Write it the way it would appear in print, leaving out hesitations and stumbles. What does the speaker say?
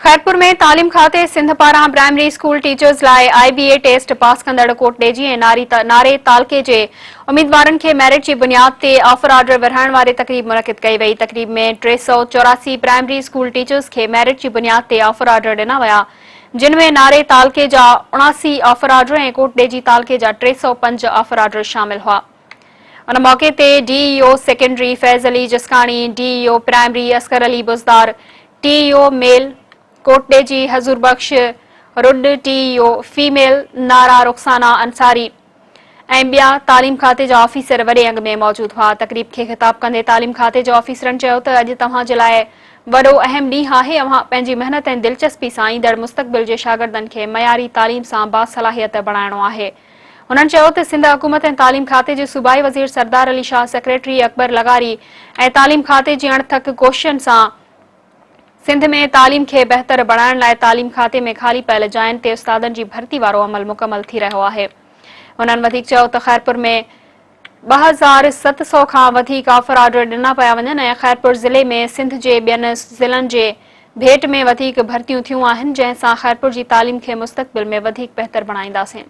खैरपुर में तालीम खाते सिंध पारां प्राइमरी स्कूल टीचर्स लाइ IBA टेस्ट पास कंदड़ कोटडेजी ऐं नारे तालके जे उम्मीदवारनि खे मेरिट जी बुनियाद ते ऑफर ऑर्डर विरहाइण वारी तक़रीब मुनक़िद कई वई। तक़रीब में 384 प्राइमरी स्कूल टीचर्स खे मेरिट जी बुनियाद ते ऑफर ऑर्डर ॾिना विया, जिन में नारे तालके जा 79 ऑफर ऑर्डर ऐं कोटडेजी तालके जा 305 ऑफर ऑर्डर शामिल हुआ। उन मौके ते DEO secondary Faiz Ali Jaskani, DEO primary Asghar Ali Buzdar, TEO male Kotdiji Hazoor Bakhsh rude, TEO female नारा रुखसाना अंसारी ऐं ॿिया तालीम खाते जा ऑफिसर वॾे अंग में मौजूद हुआ। तक़रीब खे ख़िताब कंदे तालीम खाते जे ऑफिसरनि चयो त अॼु तव्हां जे लाइ वॾो अहम ॾींहुं आहे। अव्हां पंहिंजी महिनत ऐं दिलचस्पी सां ईंदड़ मुस्तक़बिल जे शागिर्दनि खे मयारी तालीम सां बासलाहियत बणाइणो आहे। हुननि चयो त सिंध हुकूमत ऐं तालीम खाते जे सूबाई वज़ीर सरदार अली शाह, सेक्रेटरी अकबर लगारी ऐं तालीम खाते जी अणथक कोशिशनि सां सिंध में तालीम खे बहितर बणाइण लाइ तालीम खाते में ख़ाली पयल जायुनि ते उस्तादनि जी भर्ती वारो अमल मुकमल थी रहियो आहे। हुननि वधीक चयो त खैरपुर में 2700 खां वधीक ऑफर ऑर्डर ॾिना पिया वञनि ऐं खैरपुर ज़िले में सिंध जे ॿियनि ज़िलनि जे भेट में वधीक भर्तियूं थियूं आहिनि, जंहिं सां खैरपुर जी तालीम खे मुस्तक़बिल में वधीक बहितर बणाईंदासीं।